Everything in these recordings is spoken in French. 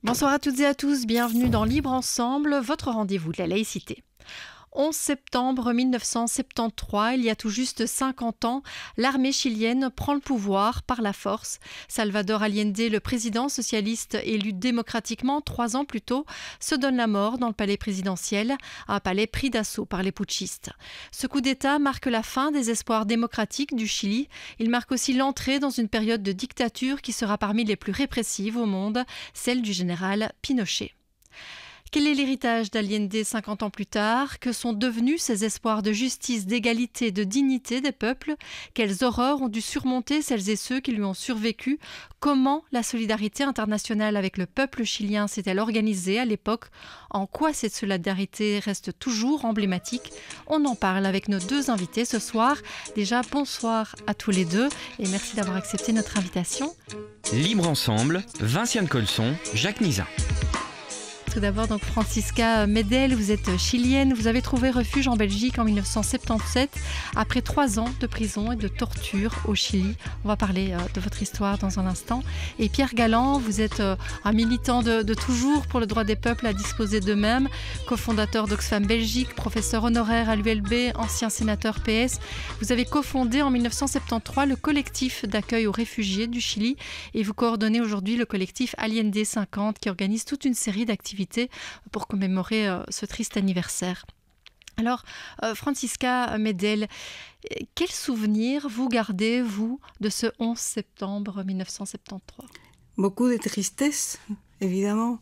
Bonsoir à toutes et à tous, bienvenue dans Libre Ensemble, votre rendez-vous de la laïcité. 11 septembre 1973, il y a tout juste 50 ans, l'armée chilienne prend le pouvoir par la force. Salvador Allende, le président socialiste élu démocratiquement 3 ans plus tôt, se donne la mort dans le palais présidentiel, un palais pris d'assaut par les putschistes. Ce coup d'État marque la fin des espoirs démocratiques du Chili. Il marque aussi l'entrée dans une période de dictature qui sera parmi les plus répressives au monde, celle du général Pinochet. Quel est l'héritage d'Allende 50 ans plus tard? Que sont devenus ces espoirs de justice, d'égalité, de dignité des peuples? Quelles horreurs ont dû surmonter celles et ceux qui lui ont survécu? Comment la solidarité internationale avec le peuple chilien s'est-elle organisée à l'époque? En quoi cette solidarité reste toujours emblématique? On en parle avec nos deux invités ce soir. Déjà, bonsoir à tous les deux et merci d'avoir accepté notre invitation. Libre Ensemble, Vinciane Colson, Jacques Nizan. Tout d'abord, donc Francisca Medel, vous êtes chilienne, vous avez trouvé refuge en Belgique en 1977 après 3 ans de prison et de torture au Chili. On va parler de votre histoire dans un instant. Et Pierre Galland, vous êtes un militant de toujours pour le droit des peuples à disposer d'eux-mêmes, cofondateur d'Oxfam Belgique, professeur honoraire à l'ULB, ancien sénateur PS. Vous avez cofondé en 1973 le collectif d'accueil aux réfugiés du Chili et vous coordonnez aujourd'hui le collectif Allende 50 qui organise toute une série d'activités pour commémorer ce triste anniversaire. Alors, Francisca Medel, quel souvenir vous gardez, vous, de ce 11 septembre 1973? Beaucoup de tristesse, évidemment.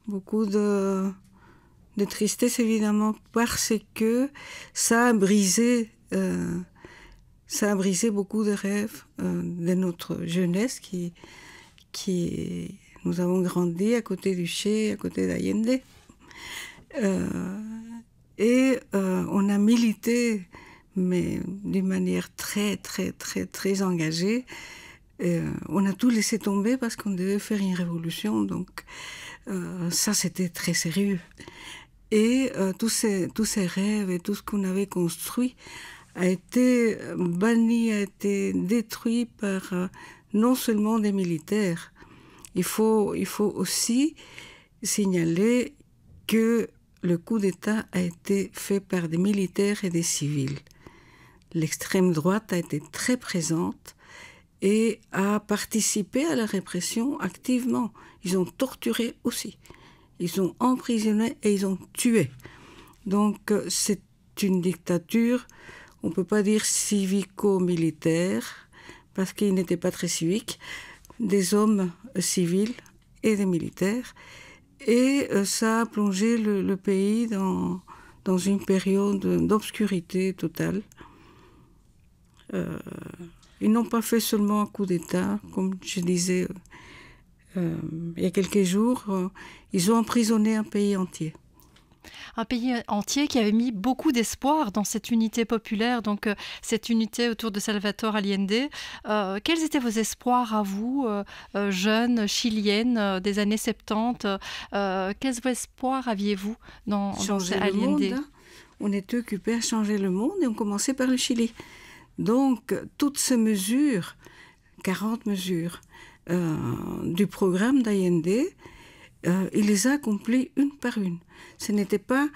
Beaucoup de tristesse, évidemment, parce que ça a brisé beaucoup de rêves de notre jeunesse qui nous avons grandi à côté du Che, à côté d'Allende. On a milité, mais d'une manière très, très, très, très engagée. On a tout laissé tomber parce qu'on devait faire une révolution. Donc, ça, c'était très sérieux. Et tous ces rêves et tout ce qu'on avait construit a été banni, a été détruit par non seulement des militaires. Il faut aussi signaler que le coup d'État a été fait par des militaires et des civils. L'extrême droite a été très présente et a participé à la répression activement. Ils ont torturé aussi. Ils ont emprisonné et ils ont tué. Donc c'est une dictature, on ne peut pas dire civico-militaire, parce qu'ils n'étaient pas très civiques, des hommes civils et des militaires. Et ça a plongé le pays dans une période d'obscurité totale. Ils n'ont pas fait seulement un coup d'État, comme je disais il y a quelques jours, ils ont emprisonné un pays entier. Un pays entier qui avait mis beaucoup d'espoir dans cette unité populaire, donc cette unité autour de Salvador Allende. Quels étaient vos espoirs à vous, jeunes chiliennes des années 70? Quels espoirs aviez-vous dans Allende? Le monde, hein. On était occupés à changer le monde et on commençait par le Chili. Donc, toutes ces mesures, 40 mesures du programme d'Allende, il les a accomplies une par une. Ce n'était pas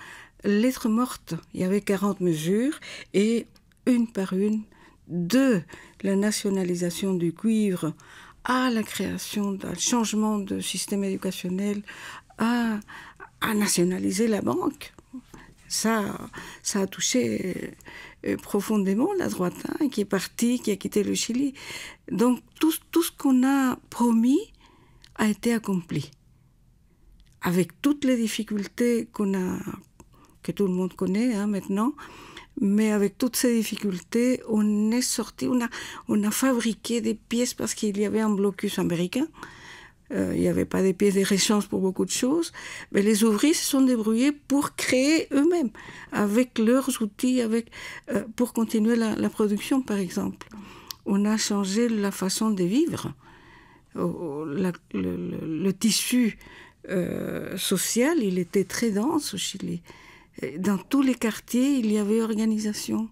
lettre morte. Il y avait 40 mesures et une par une, de la nationalisation du cuivre à la création d'un changement de système éducationnel, à nationaliser la banque. Ça a touché profondément la droite, hein, qui est partie, qui a quitté le Chili. Donc tout ce qu'on a promis a été accompli. Avec toutes les difficultés que tout le monde connaît, hein, maintenant, mais avec toutes ces difficultés, on est sorti, on a fabriqué des pièces parce qu'il y avait un blocus américain. Il n'y avait pas des pièces de réchange pour beaucoup de choses, mais les ouvriers se sont débrouillés pour créer eux-mêmes, avec leurs outils, pour continuer la production, par exemple. On a changé la façon de vivre. Le tissu social, il était très dense au Chili. Dans tous les quartiers, il y avait organisation.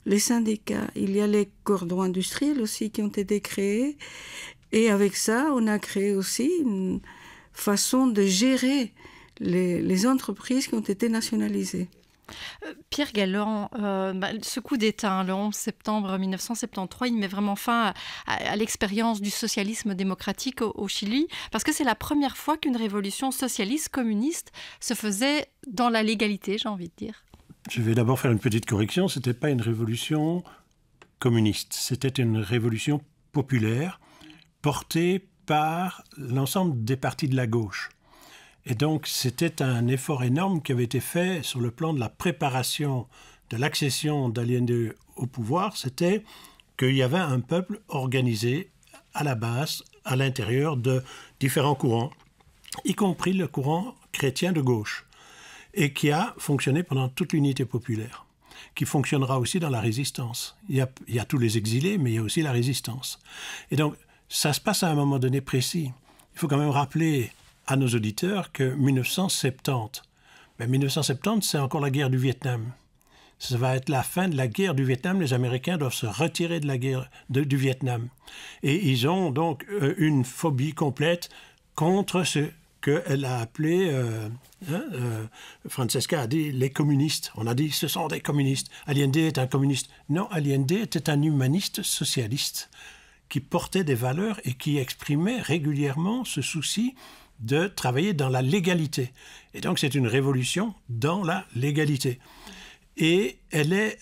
Les syndicats, il y a les cordons industriels aussi qui ont été créés. Et avec ça, on a créé aussi une façon de gérer les entreprises qui ont été nationalisées. Pierre Galland, ce coup d'État, le 11 septembre 1973, il met vraiment fin à l'expérience du socialisme démocratique au Chili, parce que c'est la première fois qu'une révolution socialiste communiste se faisait dans la légalité, j'ai envie de dire. Je vais d'abord faire une petite correction. Ce n'était pas une révolution communiste, c'était une révolution populaire portée par l'ensemble des partis de la gauche. Et donc, c'était un effort énorme qui avait été fait sur le plan de la préparation de l'accession d'Allende au pouvoir. C'était qu'il y avait un peuple organisé à la base, à l'intérieur de différents courants, y compris le courant chrétien de gauche, et qui a fonctionné pendant toute l'unité populaire, qui fonctionnera aussi dans la résistance. Il y a tous les exilés, mais il y a aussi la résistance. Et donc, ça se passe à un moment donné précis. Il faut quand même rappeler à nos auditeurs que 1970, c'est encore la guerre du Vietnam. Ça va être la fin de la guerre du Vietnam. Les Américains doivent se retirer de la guerre du Vietnam. Et ils ont donc une phobie complète contre ce qu'elle a appelé, Francesca a dit, les communistes. On a dit, ce sont des communistes. Allende est un communiste. Non, Allende était un humaniste socialiste qui portait des valeurs et qui exprimait régulièrement ce souci de travailler dans la légalité. Et donc, c'est une révolution dans la légalité. Et elle est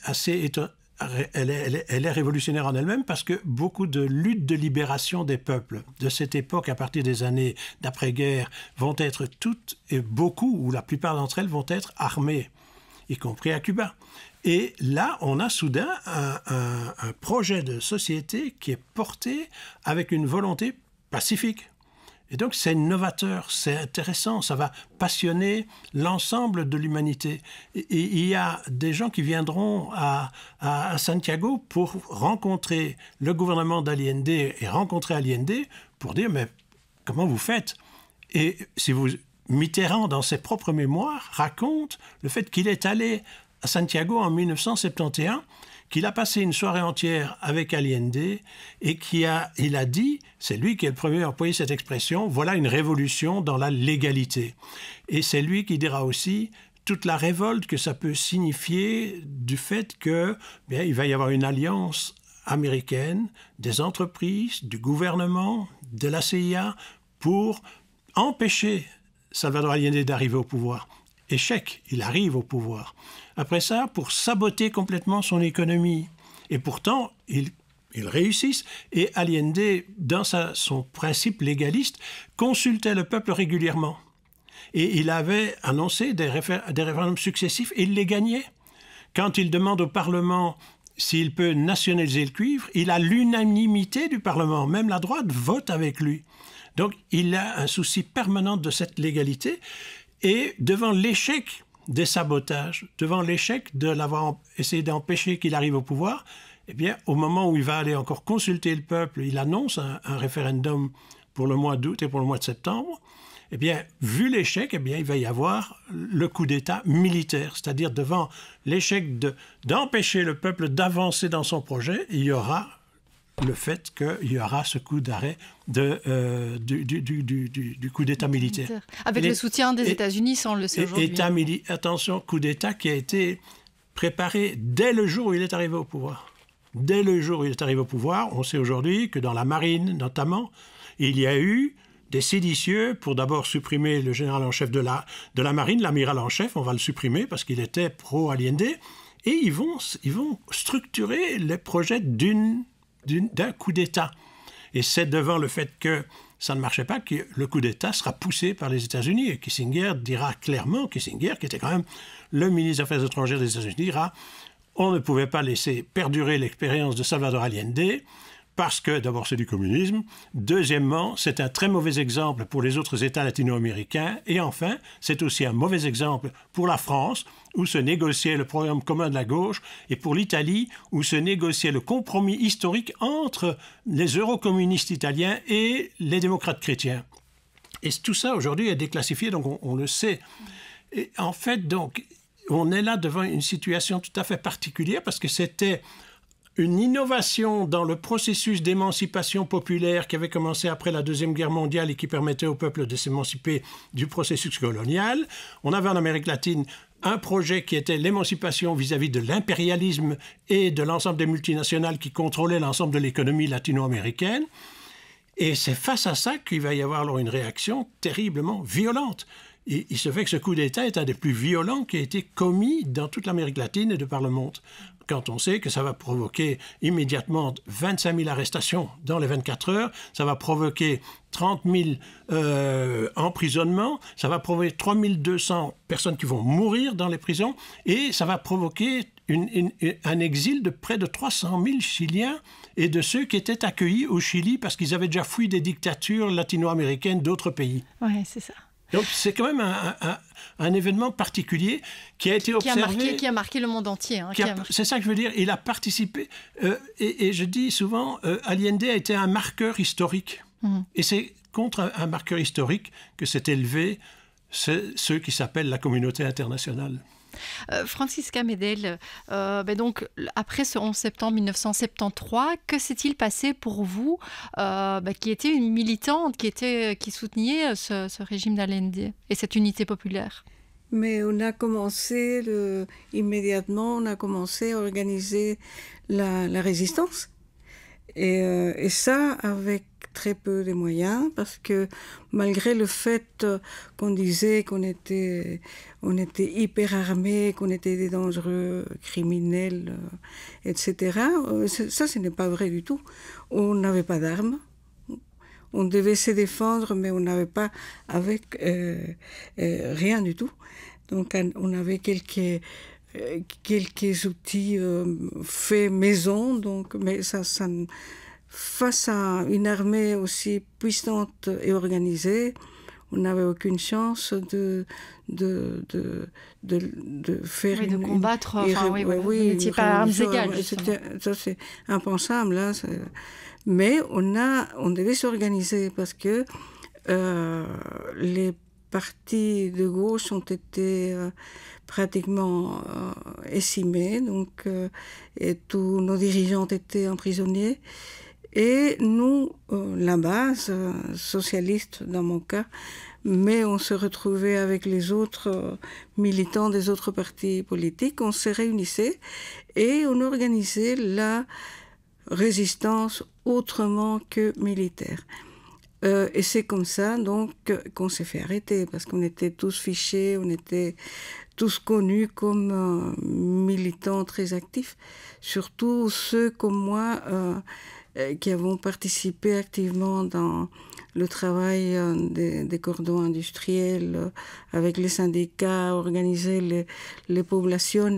elle est révolutionnaire en elle-même parce que beaucoup de luttes de libération des peuples de cette époque, à partir des années d'après-guerre, vont être toutes, et beaucoup, ou la plupart d'entre elles, vont être armées, y compris à Cuba. Et là, on a soudain un projet de société qui est porté avec une volonté pacifique. Et donc, c'est novateur, c'est intéressant, ça va passionner l'ensemble de l'humanité. Et il y a des gens qui viendront à Santiago pour rencontrer le gouvernement d'Allende et rencontrer Allende pour dire, mais comment vous faites? Et si Mitterrand, dans ses propres mémoires, raconte le fait qu'il est allé à Santiago en 1971, qu'il a passé une soirée entière avec Allende et il a dit, c'est lui qui est le premier à employer cette expression, voilà une révolution dans la légalité. Et c'est lui qui dira aussi toute la révolte que ça peut signifier du fait que, bien, il va y avoir une alliance américaine, des entreprises, du gouvernement, de la CIA, pour empêcher Salvador Allende d'arriver au pouvoir. Échec, il arrive au pouvoir. Après ça, pour saboter complètement son économie. Et pourtant, ils réussissent. Et Allende, dans son principe légaliste, consultait le peuple régulièrement. Et il avait annoncé des référendums successifs et il les gagnait. Quand il demande au Parlement s'il peut nationaliser le cuivre, il a l'unanimité du Parlement. Même la droite vote avec lui. Donc, il a un souci permanent de cette légalité. Et devant l'échec des sabotages, devant l'échec de l'avoir essayé d'empêcher qu'il arrive au pouvoir, eh bien, au moment où il va aller encore consulter le peuple, il annonce un référendum pour le mois d'août et pour le mois de septembre. Eh bien, vu l'échec, eh bien, il va y avoir le coup d'État militaire, c'est-à-dire devant l'échec d'empêcher le peuple d'avancer dans son projet, il y aura le fait qu'il y aura ce coup d'arrêt du coup d'État militaire. Avec le soutien des États-Unis, ça on le sait aujourd'hui. Attention, coup d'État qui a été préparé dès le jour où il est arrivé au pouvoir. Dès le jour où il est arrivé au pouvoir, on sait aujourd'hui que dans la marine notamment, il y a eu des séditieux pour d'abord supprimer le général en chef de la marine, l'amiral en chef, on va le supprimer parce qu'il était pro-Allende, et ils vont structurer les projets d'un coup d'État. Et c'est devant le fait que ça ne marchait pas que le coup d'État sera poussé par les États-Unis. Et Kissinger dira clairement, Kissinger, qui était quand même le ministre des Affaires étrangères des États-Unis, dira on ne pouvait pas laisser perdurer l'expérience de Salvador Allende parce que, d'abord, c'est du communisme. Deuxièmement, c'est un très mauvais exemple pour les autres États latino-américains. Et enfin, c'est aussi un mauvais exemple pour la France, où se négociait le programme commun de la gauche, et pour l'Italie, où se négociait le compromis historique entre les eurocommunistes italiens et les démocrates chrétiens. Et tout ça, aujourd'hui, est déclassifié, donc on le sait. Et en fait, donc, on est là devant une situation tout à fait particulière, parce que c'était une innovation dans le processus d'émancipation populaire qui avait commencé après la Deuxième Guerre mondiale et qui permettait au peuple de s'émanciper du processus colonial. On avait en Amérique latine un projet qui était l'émancipation vis-à-vis de l'impérialisme et de l'ensemble des multinationales qui contrôlaient l'ensemble de l'économie latino-américaine. Et c'est face à ça qu'il va y avoir alors une réaction terriblement violente. Et il se fait que ce coup d'État est un des plus violents qui a été commis dans toute l'Amérique latine et de par le monde. Quand on sait que ça va provoquer immédiatement 25 000 arrestations dans les 24 heures, ça va provoquer 30 000 emprisonnements, ça va provoquer 3 200 personnes qui vont mourir dans les prisons, et ça va provoquer un exil de près de 300 000 Chiliens et de ceux qui étaient accueillis au Chili parce qu'ils avaient déjà fui des dictatures latino-américaines d'autres pays. Oui, c'est ça. Donc c'est quand même un événement particulier qui a été observé. Qui a marqué le monde entier. Hein, c'est ça que je veux dire. Il a participé. Et je dis souvent, Allende a été un marqueur historique. Et c'est contre un marqueur historique que s'est élevé ceux qui s'appellent la communauté internationale. Francisca Medel, donc, après ce 11 septembre 1973, que s'est-il passé pour vous, qui était une militante, qui soutenait ce régime d'Allende et cette unité populaire? Mais on a commencé immédiatement, on a commencé à organiser la résistance. Et ça avec très peu de moyens, parce que malgré le fait qu'on disait qu'on était hyper armés, qu'on était des dangereux criminels, etc., ça, ce n'est pas vrai du tout. On n'avait pas d'armes. On devait se défendre, mais on n'avait pas avec rien du tout. Donc on avait quelques outils faits maison, donc, mais ça face à une armée aussi puissante et organisée, on n'avait aucune chance de faire de combattre. Vous n'étiez pas à armes égales. Ça, c'est impensable. Là, mais on devait s'organiser parce que les partis de gauche ont été pratiquement estimés, donc, et tous nos dirigeants étaient emprisonnés. Et nous, la base socialiste dans mon cas, mais on se retrouvait avec les autres militants des autres partis politiques, on se réunissait et on organisait la résistance autrement que militaire. Et c'est comme ça donc qu'on s'est fait arrêter, parce qu'on était tous fichés, on était tous connus comme militants très actifs, surtout ceux comme moi qui avons participé activement dans le travail des cordons industriels avec les syndicats, organiser les populations,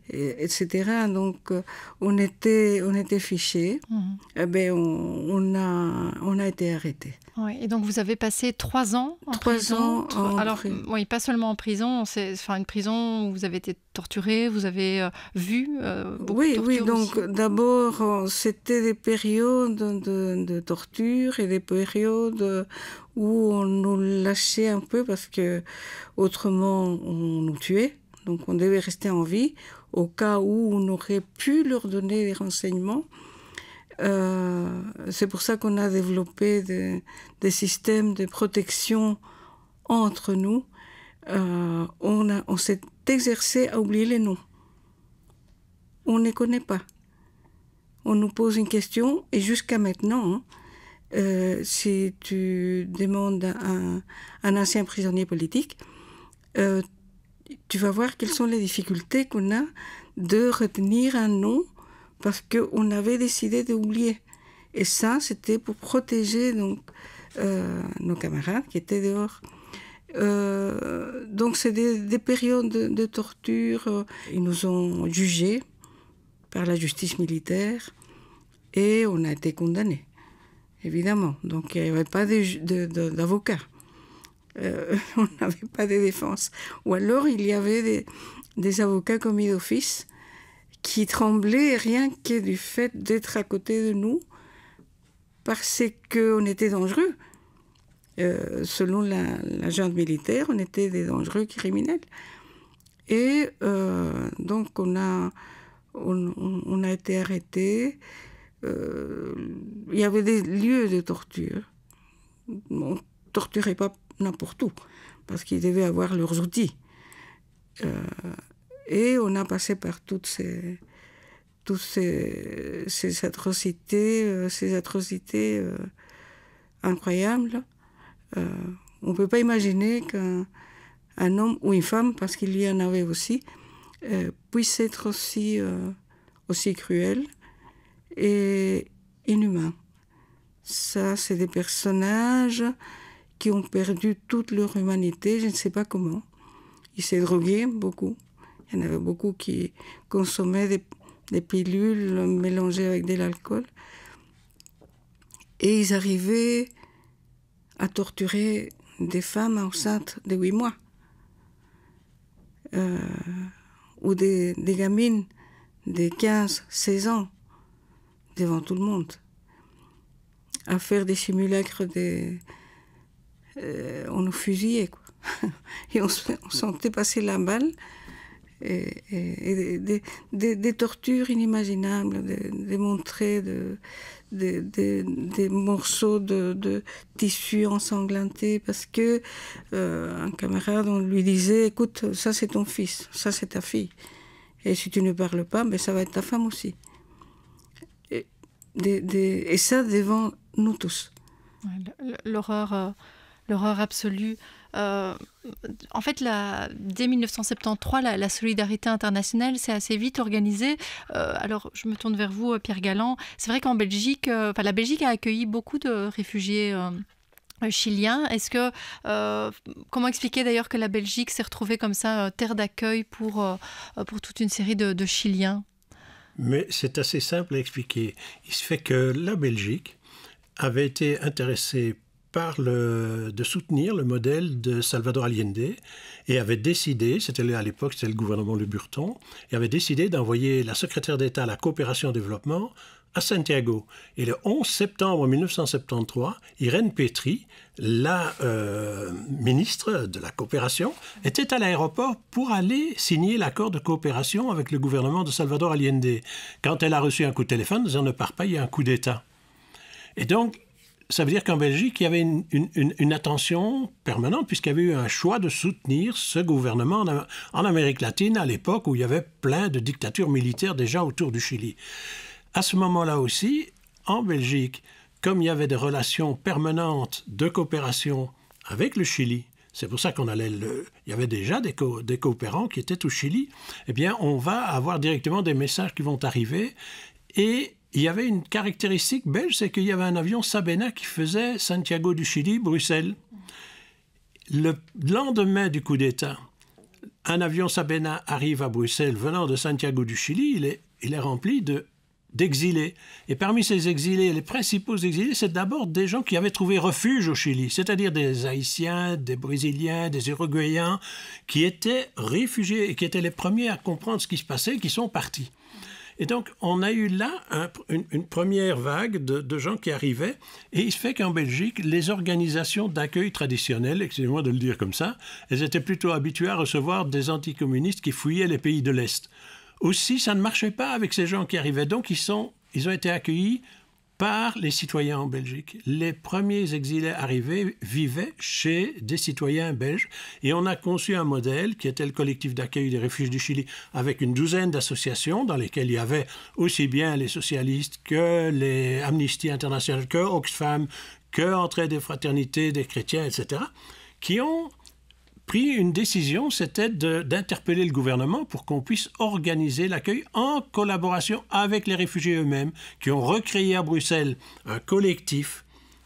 etc. Donc on était fichés. On a été arrêtés. Oui, et donc vous avez passé 3 ans en prison. Alors, oui, pas seulement en prison, c'est une prison où vous avez été torturé, vous avez vu beaucoup de torture. Oui, donc d'abord, c'était des périodes de torture et des périodes où on nous lâchait un peu parce que autrement on nous tuait. Donc on devait rester en vie au cas où on aurait pu leur donner des renseignements. C'est pour ça qu'on a développé des systèmes de protection entre nous. On s'est exercé à oublier les noms. On ne les connaît pas. On nous pose une question et jusqu'à maintenant, si tu demandes à un ancien prisonnier politique, tu vas voir quelles sont les difficultés qu'on a de retenir un nom parce qu'on avait décidé d'oublier. Et ça, c'était pour protéger donc, nos camarades qui étaient dehors. Donc, c'est des périodes de torture. Ils nous ont jugés par la justice militaire et on a été condamnés, évidemment. Donc, il n'y avait pas d'avocat. On n'avait pas de défense. Ou alors, il y avait des avocats commis d'office qui tremblaient rien que du fait d'être à côté de nous parce qu'on était dangereux. Selon la junte militaire, on était des dangereux criminels. Et donc, on on a été arrêtés. Il y avait des lieux de torture. On ne torturait pas n'importe où, parce qu'ils devaient avoir leurs outils. Et on a passé par toutes ces atrocités incroyables. On ne peut pas imaginer qu'un homme ou une femme, parce qu'il y en avait aussi, puisse être aussi cruel et inhumain. Ça, c'est des personnages qui ont perdu toute leur humanité, je ne sais pas comment. Ils s'est drogués beaucoup. Il y en avait beaucoup qui consommaient des pilules mélangées avec de l'alcool. Et ils arrivaient à torturer des femmes enceintes de 8 mois. Ou des gamines de 15-16 ans devant tout le monde. À faire des simulacres, on nous fusillait, quoi. Et on sentait passer la balle. Et des tortures inimaginables, des montrées, des morceaux de tissu ensanglantés, parce que un camarade, on lui disait, écoute, ça c'est ton fils, ça c'est ta fille, et si tu ne parles pas, ben, ça va être ta femme aussi. Et ça devant nous tous. L'horreur absolue. En fait, dès 1973, la solidarité internationale s'est assez vite organisée. Alors, je me tourne vers vous, Pierre Galland. C'est vrai qu'en Belgique, la Belgique a accueilli beaucoup de réfugiés chiliens. Comment expliquer d'ailleurs que la Belgique s'est retrouvée comme ça, terre d'accueil pour toute une série de Chiliens? Mais c'est assez simple à expliquer. Il se fait que la Belgique avait été intéressée de soutenir le modèle de Salvador Allende et avait décidé, à l'époque c'était le gouvernement Le Burton, et avait décidé d'envoyer la secrétaire d'État à la coopération et développement à Santiago. Et le 11 septembre 1973, Irène Petry, la ministre de la coopération, était à l'aéroport pour aller signer l'accord de coopération avec le gouvernement de Salvador Allende. Quand elle a reçu un coup de téléphone disant « ne pars pas, il y a un coup d'État ». Et donc, ça veut dire qu'en Belgique, il y avait une attention permanente, puisqu'il y avait eu un choix de soutenir ce gouvernement en Amérique latine, à l'époque où il y avait plein de dictatures militaires déjà autour du Chili. À ce moment-là aussi, en Belgique, comme il y avait des relations permanentes de coopération avec le Chili, c'est pour ça il y avait déjà des coopérants qui étaient au Chili, eh bien, on va avoir directement des messages qui vont arriver. Et il y avait une caractéristique belge, c'est qu'il y avait un avion Sabena qui faisait Santiago du Chili, Bruxelles. Le lendemain du coup d'État, un avion Sabena arrive à Bruxelles venant de Santiago du Chili, il est rempli d'exilés. Et parmi ces exilés, les principaux exilés, c'est d'abord des gens qui avaient trouvé refuge au Chili, c'est-à-dire des Haïtiens, des Brésiliens, des Uruguayens, qui étaient réfugiés et qui étaient les premiers à comprendre ce qui se passait, qui sont partis. Et donc, on a eu là une première vague de gens qui arrivaient. Et il se fait qu'en Belgique, les organisations d'accueil traditionnelles, excusez-moi de le dire comme ça, elles étaient plutôt habituées à recevoir des anticommunistes qui fouillaient les pays de l'Est. Aussi, ça ne marchait pas avec ces gens qui arrivaient. Donc, ils ont été accueillis par les citoyens en Belgique. Les premiers exilés arrivés vivaient chez des citoyens belges et on a conçu un modèle qui était le collectif d'accueil des réfugiés du Chili avec une douzaine d'associations dans lesquelles il y avait aussi bien les socialistes que les Amnesty International, que Oxfam, que Entraide et Fraternité des chrétiens, etc., qui ont pris une décision, c'était d'interpeller le gouvernement pour qu'on puisse organiser l'accueil en collaboration avec les réfugiés eux-mêmes, qui ont recréé à Bruxelles un collectif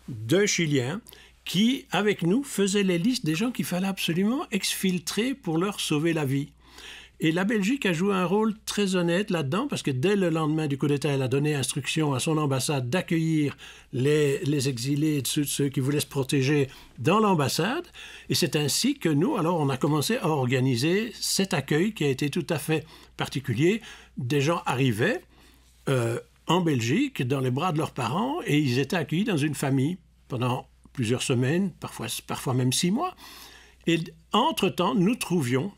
de Chiliens qui, avec nous, faisaient les listes des gens qu'il fallait absolument exfiltrer pour leur sauver la vie. Et la Belgique a joué un rôle très honnête là-dedans, parce que dès le lendemain du coup d'État, elle a donné instruction à son ambassade d'accueillir les exilés, ceux qui voulaient se protéger dans l'ambassade. Et c'est ainsi que nous, alors, on a commencé à organiser cet accueil qui a été tout à fait particulier. Des gens arrivaient en Belgique, dans les bras de leurs parents, et ils étaient accueillis dans une famille pendant plusieurs semaines, parfois même 6 mois. Et entre-temps, nous trouvions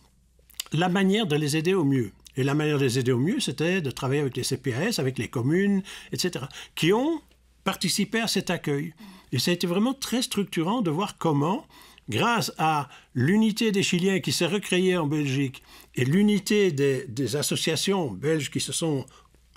la manière de les aider au mieux. Et la manière de les aider au mieux, c'était de travailler avec les CPAS, avec les communes, etc., qui ont participé à cet accueil. Et ça a été vraiment très structurant de voir comment, grâce à l'unité des Chiliens qui s'est recréée en Belgique et l'unité des associations belges qui se sont,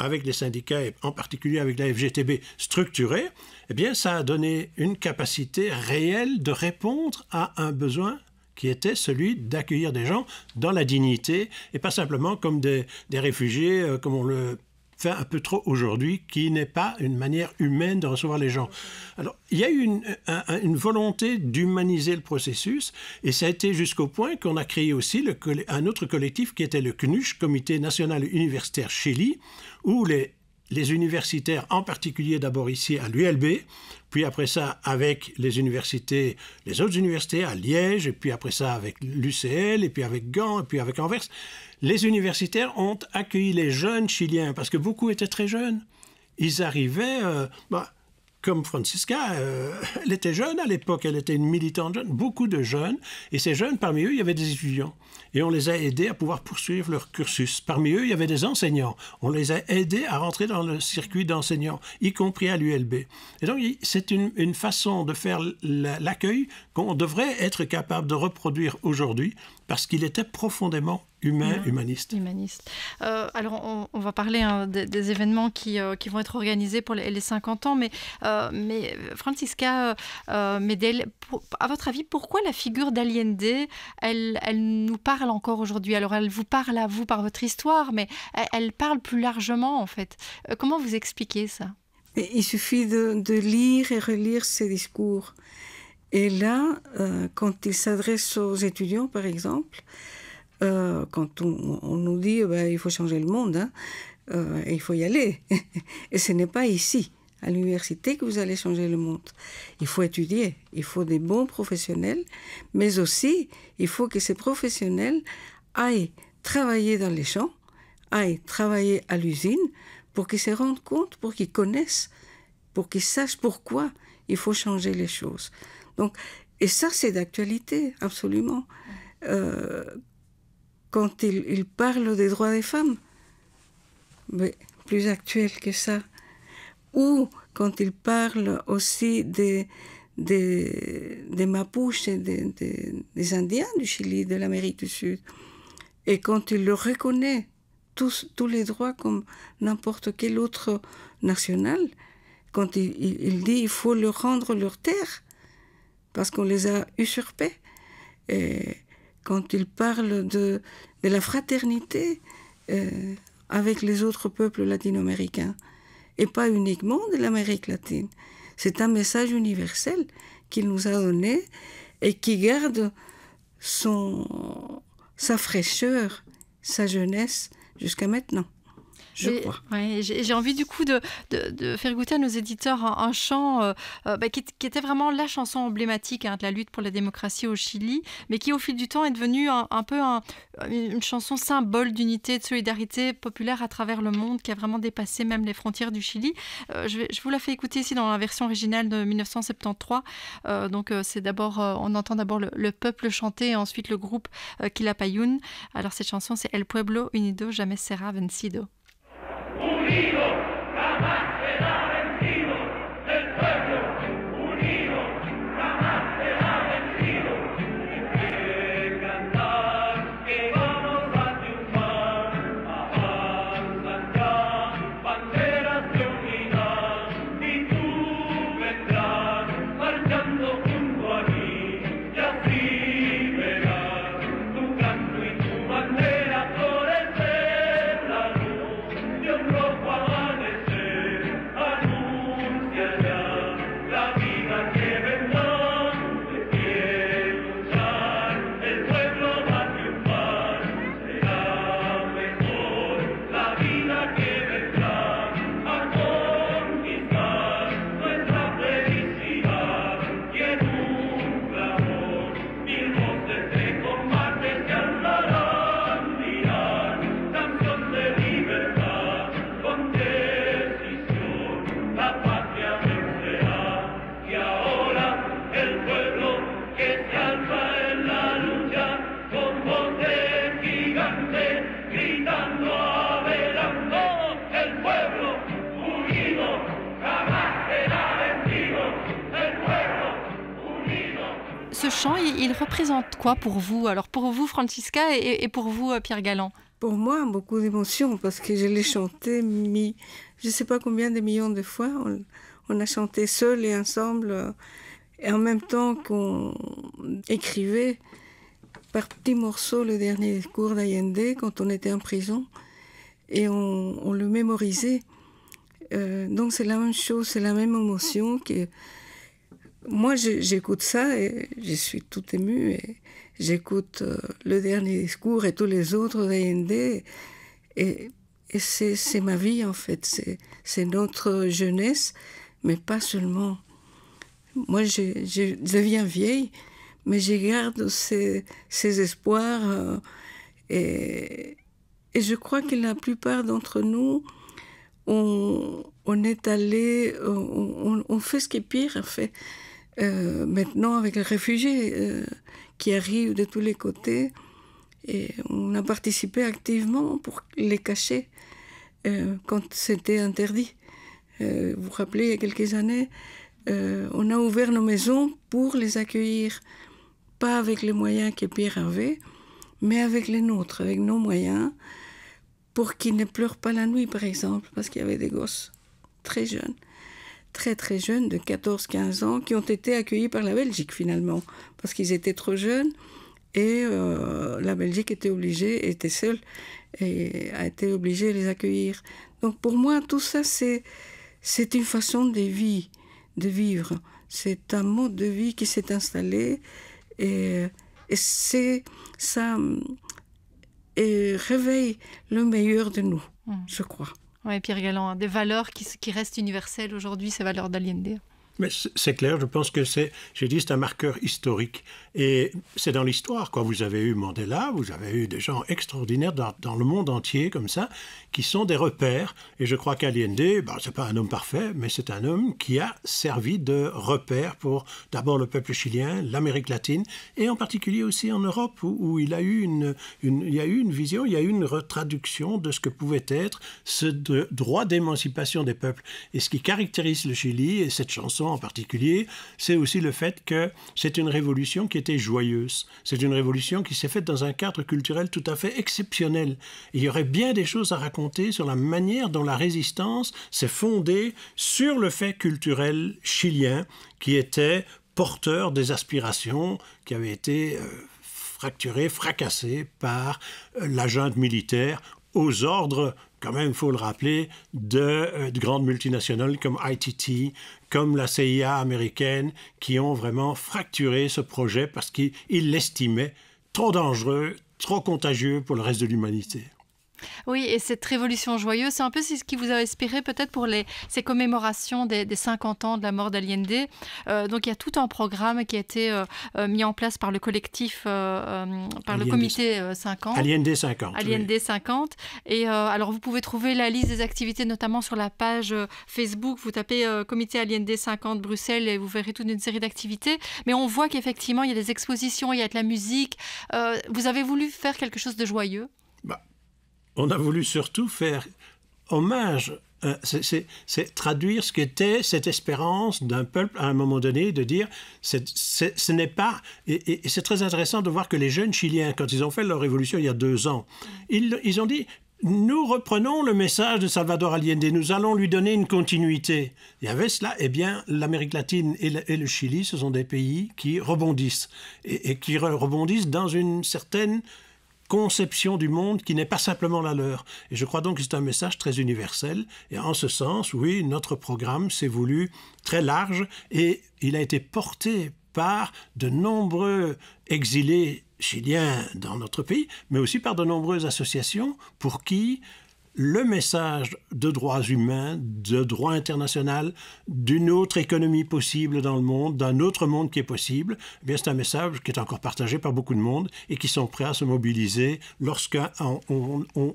avec les syndicats et en particulier avec la FGTB, structurées, eh bien, ça a donné une capacité réelle de répondre à un besoin qui était celui d'accueillir des gens dans la dignité et pas simplement comme des réfugiés, comme on le fait un peu trop aujourd'hui, qui n'est pas une manière humaine de recevoir les gens. Alors, il y a eu une volonté d'humaniser le processus et ça a été jusqu'au point qu'on a créé aussi un autre collectif qui était le CNUCH, Comité National Universitaire Chili, où les universitaires, en particulier d'abord ici à l'ULB, puis après ça avec les autres universités à Liège, et puis après ça avec l'UCL, et puis avec Gand, et puis avec Anvers, les universitaires ont accueilli les jeunes Chiliens, parce que beaucoup étaient très jeunes. Ils arrivaient, comme Francisca, elle était jeune à l'époque, elle était une militante jeune, beaucoup de jeunes, et ces jeunes, parmi eux, il y avait des étudiants. Et on les a aidés à pouvoir poursuivre leur cursus. Parmi eux, il y avait des enseignants. On les a aidés à rentrer dans le circuit d'enseignants, y compris à l'ULB. Et donc, c'est une façon de faire l'accueil qu'on devrait être capable de reproduire aujourd'hui, parce qu'il était profondément humaniste. Alors, on va parler des événements qui vont être organisés pour les 50 ans, mais Francisca Medel, à votre avis, pourquoi la figure d'Allende, elle nous parle encore aujourd'hui? Alors, elle vous parle à vous par votre histoire, mais elle parle plus largement, en fait. Comment vous expliquez ça? Il suffit de lire et relire ses discours. Et là, quand il s'adresse aux étudiants, par exemple, quand on nous dit il faut changer le monde, et il faut y aller. Et ce n'est pas ici, à l'université, que vous allez changer le monde. Il faut étudier, il faut des bons professionnels, mais aussi il faut que ces professionnels aillent travailler dans les champs, aillent travailler à l'usine, pour qu'ils se rendent compte, pour qu'ils connaissent, pour qu'ils sachent pourquoi il faut changer les choses. Donc, et ça, c'est d'actualité, absolument. Quand il parle des droits des femmes, mais plus actuel que ça. Ou quand il parle aussi des Mapuches, des Indiens du Chili, de l'Amérique du Sud. Et quand il leur reconnaît tous les droits comme n'importe quel autre national, quand il dit qu'il faut leur rendre leur terre, parce qu'on les a usurpés. Et quand il parle de la fraternité avec les autres peuples latino-américains, et pas uniquement de l'Amérique latine. C'est un message universel qu'il nous a donné et qui garde sa fraîcheur, sa jeunesse jusqu'à maintenant. J'ai envie du coup de faire goûter à nos éditeurs un chant qui était vraiment la chanson emblématique de la lutte pour la démocratie au Chili, mais qui au fil du temps est devenue un peu une chanson symbole d'unité, de solidarité populaire à travers le monde, qui a vraiment dépassé même les frontières du Chili. Je vous la fais écouter ici dans la version originale de 1973. Donc c'est d'abord, on entend d'abord le peuple chanter et ensuite le groupe Quilapayún. Alors cette chanson, c'est El Pueblo Unido Jamais Será Vencido. Unido, jamás será vencido, el pueblo unido, jamás será vencido. Que cantar, que vamos a triunfar, avanzan ya banderas de unidad, y tú vendrás marchando junto a mí, y así verás tu canto y tu bandera florecer la luz de un rojo chant, il représente quoi pour vous? Alors pour vous, Francisca, et pour vous, Pierre Galland? Pour moi, beaucoup d'émotions parce que je l'ai chanté, je ne sais pas combien de millions de fois. On a chanté seul et ensemble, et en même temps qu'on écrivait par petits morceaux le dernier discours d'Allende quand on était en prison, et on le mémorisait. Donc c'est la même chose, c'est la même émotion que... Moi, j'écoute ça et je suis tout émue. Et j'écoute le dernier discours et tous les autres d'Allende. Et c'est ma vie, en fait. C'est notre jeunesse, mais pas seulement. Moi, je deviens vieille, mais je garde ces espoirs. Et je crois que la plupart d'entre nous, on est allé... On fait ce qui est pire, en fait. Maintenant, avec les réfugiés qui arrivent de tous les côtés, et on a participé activement pour les cacher quand c'était interdit. Vous vous rappelez, il y a quelques années, on a ouvert nos maisons pour les accueillir, pas avec les moyens que Pierre avait, mais avec les nôtres, avec nos moyens, pour qu'ils ne pleurent pas la nuit, par exemple, parce qu'il y avait des gosses très jeunes. Très très jeunes, de 14-15 ans, qui ont été accueillis par la Belgique finalement, parce qu'ils étaient trop jeunes et la Belgique était seule et a été obligée de les accueillir. Donc pour moi, tout ça, c'est une façon de vivre. C'est un mode de vie qui s'est installé et ça réveille le meilleur de nous, je crois. Oui, Pierre Galland, des valeurs qui restent universelles aujourd'hui, ces valeurs d'Allende. Mais c'est clair, je pense que c'est un marqueur historique. Et c'est dans l'histoire, quoi. Vous avez eu Mandela, vous avez eu des gens extraordinaires dans le monde entier, comme ça, qui sont des repères. Et je crois qu'Allende, c'est pas un homme parfait, mais c'est un homme qui a servi de repère pour d'abord le peuple chilien, l'Amérique latine, et en particulier aussi en Europe, où il a eu une vision, il y a eu une retraduction de ce que pouvait être ce droit d'émancipation des peuples. Et ce qui caractérise le Chili, et cette chanson en particulier, c'est aussi le fait que c'est une révolution qui était joyeuse. C'est une révolution qui s'est faite dans un cadre culturel tout à fait exceptionnel. Il y aurait bien des choses à raconter sur la manière dont la résistance s'est fondée sur le fait culturel chilien qui était porteur des aspirations qui avaient été fracturées, fracassées par la junte militaire aux ordres, quand même, il faut le rappeler, de grandes multinationales comme ITT, comme la CIA américaine, qui ont vraiment fracturé ce projet parce qu'ils l'estimaient trop dangereux, trop contagieux pour le reste de l'humanité. Oui, et cette révolution joyeuse, c'est un peu ce qui vous a inspiré peut-être pour ces commémorations des 50 ans de la mort d'Allende. Donc il y a tout un programme qui a été mis en place par le collectif, le comité 50. Allende 50. Allende oui. 50. Et alors vous pouvez trouver la liste des activités, notamment sur la page Facebook. Vous tapez comité Allende 50 Bruxelles et vous verrez toute une série d'activités. Mais on voit qu'effectivement, il y a des expositions, il y a de la musique. Vous avez voulu faire quelque chose de joyeux? On a voulu surtout faire hommage, c'est traduire ce qu'était cette espérance d'un peuple à un moment donné, de dire ce n'est pas... Et c'est très intéressant de voir que les jeunes Chiliens, quand ils ont fait leur révolution il y a 2 ans, ils ont dit... Nous reprenons le message de Salvador Allende, nous allons lui donner une continuité. Il y avait cela, eh bien, l'Amérique latine et le Chili, ce sont des pays qui rebondissent, et qui rebondissent dans une certaine conception du monde qui n'est pas simplement la leur. Et je crois donc que c'est un message très universel. Et en ce sens, oui, notre programme s'est voulu très large et il a été porté par de nombreux exilés chiliens dans notre pays, mais aussi par de nombreuses associations pour qui le message de droits humains, de droit international, d'une autre économie possible dans le monde, d'un autre monde qui est possible, eh bien c'est un message qui est encore partagé par beaucoup de monde et qui sont prêts à se mobiliser lorsqu'on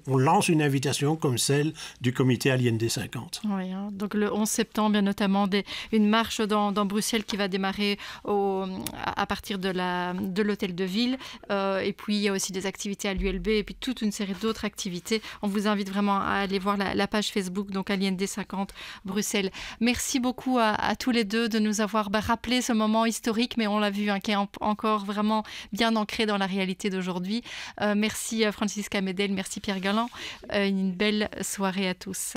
lance une invitation comme celle du comité Allende 50. Oui, donc le 11 septembre, il y a notamment une marche dans Bruxelles qui va démarrer à partir de l'hôtel de ville. Et puis, il y a aussi des activités à l'ULB et puis toute une série d'autres activités. On vous invite vraiment vraiment à aller voir la page Facebook, donc AliND 50 Bruxelles. Merci beaucoup à tous les deux de nous avoir rappelé ce moment historique, mais on l'a vu, qui est encore vraiment bien ancré dans la réalité d'aujourd'hui. Merci Francisca Medel, merci Pierre Galland. Une belle soirée à tous.